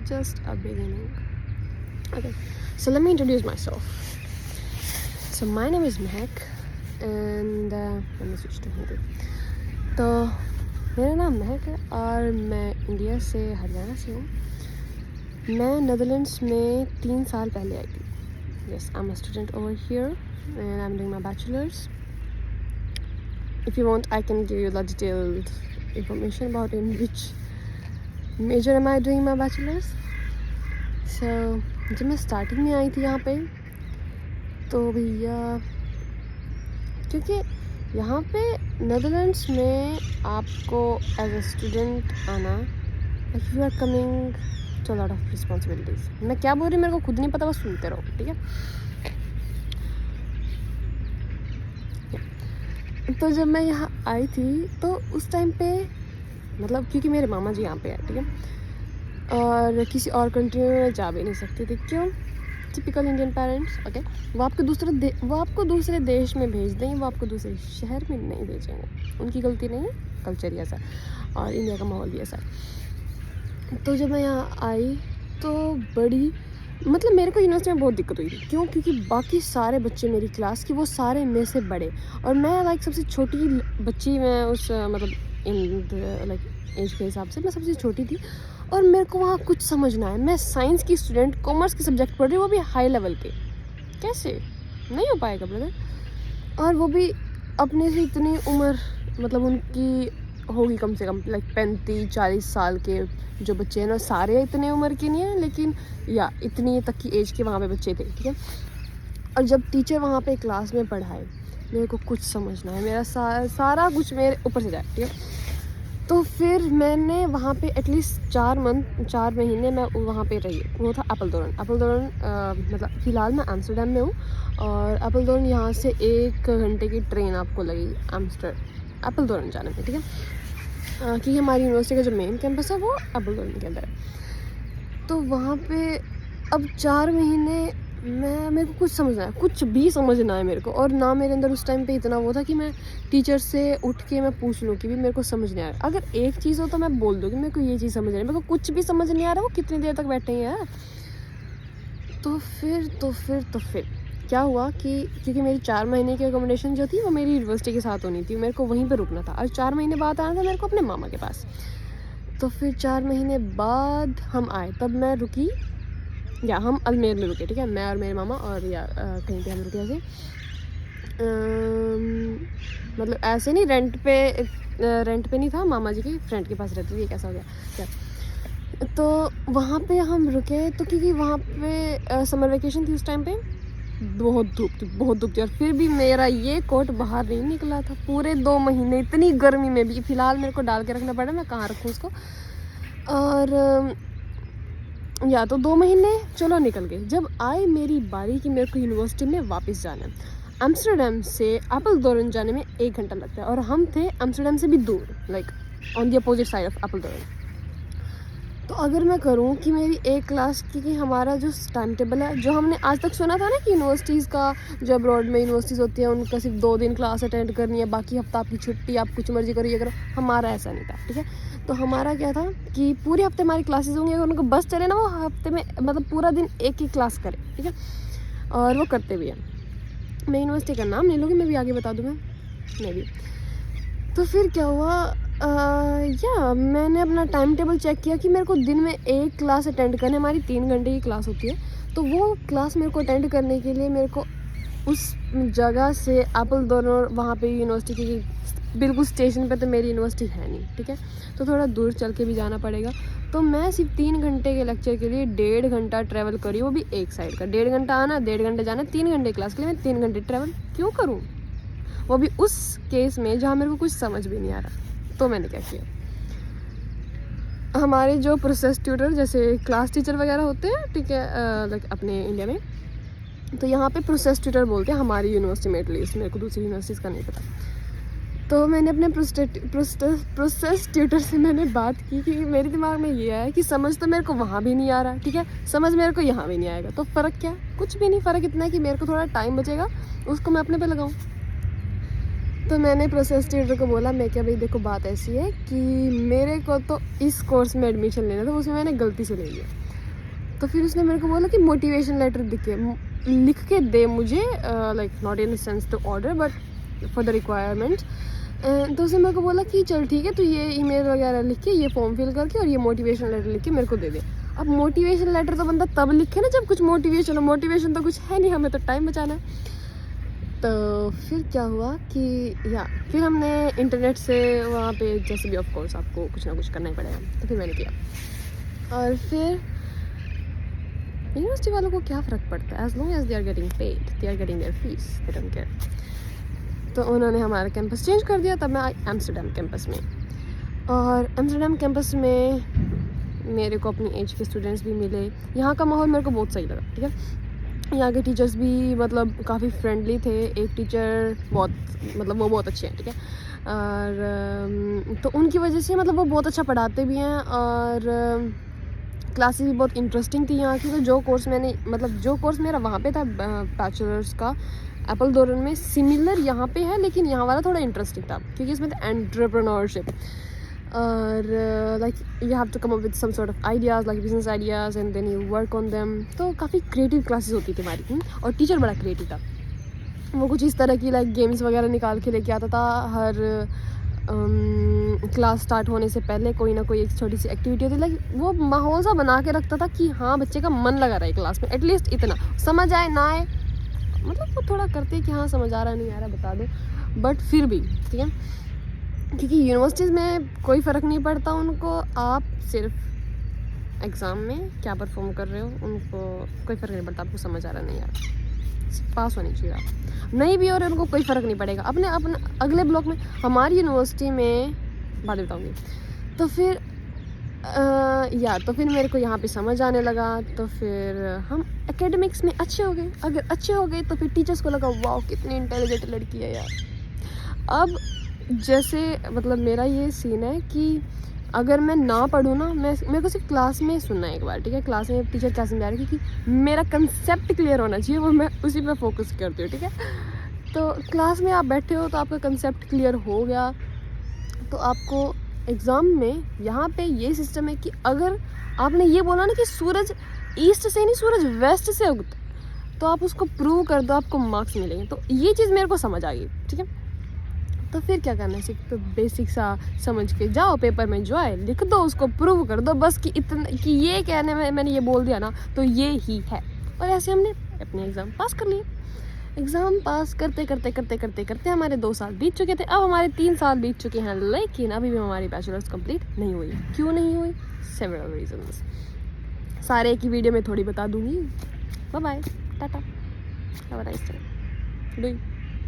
just a beginning. Okay, so let me introduce myself. So my name is Mehak and let me switch to Hindi. तो मेरा नाम महक है और मैं India से हरियाणा से हूँ. मैं नेदरलैंड्स में 3 साल पहले आई थी. Yes, I'm a student over here and I'm doing my bachelor's. If you want, I can give you the detailed information about in which major am I doing my bachelor's. So जब मैं starting में आई थी यहाँ पे तो भैया, क्योंकि यहाँ पे नेदरलैंड्स में आपको एज अ स्टूडेंट आना, like you are coming to lot of responsibilities. मैं क्या बोल रही हूँ मेरे को खुद नहीं पता, बस सुनते रहो, ठीक है. तो जब मैं यहाँ आई थी तो उस टाइम पे मतलब क्योंकि मेरे मामा जी यहाँ पे है, ठीक है, और किसी और कंट्री में जा भी नहीं सकती थी. क्यों? Typical Indian parents. ओके, वो आपको दूसरे देश में भेज देंगे, वो आपको दूसरे शहर में नहीं भेजेंगे. उनकी गलती नहीं है, कल्चर ही ऐसा और इंडिया का माहौल भी ऐसा. तो जब मैं यहाँ आई तो बड़ी मतलब मेरे को यूनिवर्सिटी में बहुत दिक्कत हुई थी. क्यों? क्योंकि बाकी सारे बच्चे मेरी क्लास की वो सारे मेरे से बड़े और मैं लाइक सबसे छोटी बच्ची. मैं उस मतलब इन लाइक एज के हिसाब से मैं सबसे छोटी थी और मेरे को वहाँ कुछ समझ ना आए. मैं साइंस की स्टूडेंट, कॉमर्स के सब्जेक्ट पढ़ रही हूँ, वो भी हाई लेवल के. कैसे? नहीं हो पाएगा ब्रदर. और वो भी अपने से इतनी उम्र, मतलब उनकी होगी कम से कम लाइक 35-40 साल के जो बच्चे हैं ना, सारे इतने उम्र के नहीं हैं लेकिन या इतनी तक की एज के वहाँ पे बच्चे थे, ठीक है. और जब टीचर वहाँ पे क्लास में पढ़ाए मेरे को कुछ समझना है, मेरा सारा कुछ मेरे ऊपर से जाए, ठीक है. तो फिर मैंने वहाँ पे एटलीस्ट 4 महीने मैं वहाँ पे रही. वो था एपलदोरन. मतलब फ़िलहाल मैं एम्स्टर्डम में हूँ और एपलदोरन यहाँ से 1 घंटे की ट्रेन आपको लगेगी एपलदोरन जाने में, ठीक है. क्योंकि हमारी यूनिवर्सिटी का जो मेन कैंपस है वो एपलदोरन के अंदर है. तो वहाँ पे अब 4 महीने मेरे को कुछ समझना है, कुछ भी समझना है मेरे को. और ना मेरे अंदर उस टाइम पे इतना वो था कि मैं टीचर से उठ के मैं पूछ लूँ कि भी मेरे को समझ नहीं आ रहा. अगर एक चीज़ हो तो मैं बोल दूँ कि मेरे को ये चीज़ समझ नहीं आ रही. मेरे को कुछ भी समझ नहीं आ रहा, वो कितनी देर तक बैठे हैं यार. तो फिर क्या हुआ कि क्योंकि मेरी 4 महीने की अकोमोडेशन जो थी वो मेरी यूनिवर्सिटी के साथ होनी थी, मेरे को वहीं पर रुकना था. और 4 महीने बाद आना था मेरे को अपने मामा के पास. तो फिर 4 महीने बाद हम आए, तब मैं रुकी या हम अजमेर में रुके, ठीक है. मैं और मेरे मामा और या कहीं पे हम रुके ऐसे. मतलब ऐसे नहीं, रेंट पे नहीं था, मामा जी की फ्रेंड के पास रहती थी. कैसा हो गया क्या? तो वहाँ पे हम रुके तो क्योंकि वहाँ पे समर वेकेशन थी उस टाइम पे. बहुत धूप थी और फिर भी मेरा ये कोट बाहर नहीं निकला था पूरे 2 महीने, इतनी गर्मी में भी. फ़िलहाल मेरे को डाल के रखना पड़ा, मैं कहाँ रखूँ उसको. और या तो 2 महीने चलो निकल गए. जब आई मेरी बारी कि मेरे को यूनिवर्सिटी में वापस जाना है. एम्स्टर्डम से एपलदोरन जाने में 1 घंटा लगता है और हम थे एम्स्टर्डम से भी दूर, like on the opposite side of Apeldoorn. तो अगर मैं करूँ कि मेरी एक क्लास की हमारा जो टाइम टेबल है, जो हमने आज तक सुना था ना कि यूनिवर्सिटीज़ का जो अब्रॉड में यूनिवर्सिटीज़ होती है उनका सिर्फ 2 दिन क्लास अटेंड करनी है, बाकी हफ्ता आपकी छुट्टी, आप कुछ मर्जी करो ये करो. हमारा ऐसा नहीं था, ठीक है. तो हमारा क्या था कि पूरे हफ्ते हमारी क्लासेस होंगी. अगर उनको बस चले ना, वो हफ्ते में मतलब पूरा दिन एक ही क्लास करे, ठीक है. और वो करते भी हैं. मैं यूनिवर्सिटी का नाम नहीं लूँगी, मैं भी आगे बता दूँगा मैं भी. तो फिर क्या हुआ, या मैंने अपना टाइम टेबल चेक किया कि मेरे को दिन में 1 क्लास अटेंड करनी. हमारी 3 घंटे की क्लास होती है. तो वो क्लास मेरे को अटेंड करने के लिए मेरे को उस जगह से एपलदोरन, वहाँ पे यूनिवर्सिटी की बिल्कुल स्टेशन पे तो मेरी यूनिवर्सिटी है नहीं, ठीक है. तो थोड़ा दूर चल के भी जाना पड़ेगा. तो मैं सिर्फ 3 घंटे के लेक्चर के लिए 1.5 घंटा ट्रैवल करी, वो भी एक साइड का. 1.5 घंटा आना, 1.5 घंटे जाना. 3 घंटे क्लास के लिए मैं 3 घंटे ट्रैवल क्यों करूँ, वो भी उस केस में जहाँ मेरे को कुछ समझ भी नहीं आ रहा. तो मैंने क्या किया, हमारे जो प्रोसेस ट्यूटर जैसे क्लास टीचर वगैरह होते हैं, ठीक है, लाइक अपने इंडिया में, तो यहाँ पे प्रोसेस ट्यूटर बोलते हैं हमारी यूनिवर्सिटी में, एटलीस्ट मेरे को दूसरी यूनिवर्सिटीज़ का नहीं पता. तो मैंने अपने प्रोसेस ट्यूटर से मैंने बात की कि मेरे दिमाग में ये है कि समझ तो मेरे को वहाँ भी नहीं आ रहा, ठीक है, समझ मेरे को यहाँ भी नहीं आएगा. तो फ़र्क क्या? कुछ भी नहीं. फ़र्क इतना है कि मेरे को थोड़ा टाइम बचेगा, उसको मैं अपने पे लगाऊँ. तो मैंने प्रोसेस ट्यूटर को बोला, मैं क्या भाई देखो बात ऐसी है कि मेरे को तो इस कोर्स में एडमिशन लेना था, उसमें मैंने गलती से ले लिया. तो फिर उसने मेरे को बोला कि मोटिवेशन लेटर लिख के दे मुझे, like not in sense to order but for the requirement. तो उसने मेरे को बोला कि चल ठीक है, तो ये ईमेल वगैरह लिख के, ये फॉर्म फिल करके और ये मोटिवेशन लेटर लिख के मेरे को दे दे। अब मोटिवेशन लेटर तो बंदा तब लिखे ना जब कुछ मोटिवेशन हो, मोटिवेशन तो कुछ है नहीं, हमें तो टाइम बचाना है। तो फिर क्या हुआ कि फिर हमने इंटरनेट से वहाँ पे जैसे भी ऑफ कोर्स आपको कुछ ना कुछ करना ही पड़ेगा, तो फिर मैंने किया। और फिर यूनिवर्सिटी वालों को क्या फ़र्क पड़ता है, as long as they are getting paid, they are getting their fees, they don't care. तो उन्होंने हमारा कैंपस चेंज कर दिया, तब मैं आई एम्स्टर्डम कैंपस में। और एम्स्टर्डम कैंपस में मेरे को अपनी एज के स्टूडेंट्स भी मिले। यहाँ का माहौल मेरे को बहुत सही लगा, ठीक है। यहाँ के टीचर्स भी मतलब काफ़ी फ्रेंडली थे। एक टीचर वो बहुत अच्छे हैं, ठीक है। और तो उनकी वजह से मतलब वो बहुत अच्छा पढ़ाते भी हैं, और क्लासेस भी बहुत इंटरेस्टिंग थी यहाँ की। तो जो कोर्स मेरा वहाँ पे था बैचलर्स का एप्पलडोरन में, सिमिलर यहाँ पे है, लेकिन यहाँ वाला थोड़ा इंटरेस्टिंग था क्योंकि इसमें था एंटरप्रेन्योरशिप। और like you have to come up with some sort of ideas, like business ideas, and then you work on them. तो काफ़ी क्रिएटिव क्लासेस होती थी हमारी। और टीचर बड़ा क्रिएटिव था। वो कुछ इस तरह की लाइक गेम्स वगैरह निकाल के लेके आता था। हर क्लास स्टार्ट होने से पहले कोई ना कोई एक छोटी सी एक्टिविटी होती, लाइक वो माहौल सा बना के रखता था कि हाँ बच्चे का मन लगा रहा है क्लास में, एटलीस्ट इतना समझ आए ना आए, मतलब वो थोड़ा करते कि हाँ समझ आ रहा नहीं आ रहा बता दो, बट फिर भी ठीक है। क्योंकि यूनिवर्सिटीज़ में कोई फ़र्क नहीं पड़ता उनको, आप सिर्फ एग्ज़ाम में क्या परफॉर्म कर रहे हो, उनको कोई फ़र्क नहीं पड़ता आपको समझ आ रहा नहीं आ रहा, पास होनी चाहिए आप। नहीं भी हो रहे उनको कोई फ़र्क नहीं पड़ेगा। अपने अगले ब्लॉक में हमारी यूनिवर्सिटी में बात बताऊँगी। तो फिर तो फिर मेरे को यहाँ पे समझ आने लगा। तो फिर हम एकेडमिक्स में अच्छे हो गए। अगर अच्छे हो गए तो फिर टीचर्स को लगा वाह कितनी इंटेलिजेंट लड़की है यार। अब जैसे मतलब मेरा ये सीन है कि अगर मैं ना पढ़ूँ ना, मेरे को सिर्फ क्लास में सुनना है एक बार, ठीक है। क्लास में टीचर क्या समझा रही है कि मेरा कंसेप्ट क्लियर होना चाहिए, वो मैं उसी पे फोकस करती हूँ, ठीक है। तो क्लास में आप बैठे हो तो आपका कंसेप्ट क्लियर हो गया, तो आपको एग्ज़ाम में यहाँ पे ये सिस्टम है कि अगर आपने ये बोला ना कि सूरज ईस्ट से नहीं सूरज वेस्ट से उगता, तो आप उसको प्रूव कर दो, आपको मार्क्स मिलेंगे। तो ये चीज़ मेरे को समझ आ गई, ठीक है। तो फिर क्या करना है, सिर्फ तो बेसिक सा समझ के जाओ, पेपर में जो है लिख दो, उसको प्रूव कर दो बस कि इतना कि ये कहने में मैंने ये बोल दिया ना तो ये ही है। और ऐसे हमने अपने एग्ज़ाम पास कर लिए। एग्ज़ाम पास करते करते करते करते करते हमारे 2 साल बीत चुके थे। अब हमारे 3 साल बीत चुके हैं, लेकिन अभी भी हमारी बैचलर्स कंप्लीट नहीं हुई। क्यों नहीं हुई? सेवरल रीजंस, सारे एक ही वीडियो में थोड़ी बता दूँगी। Bye bye, tata, have a nice day.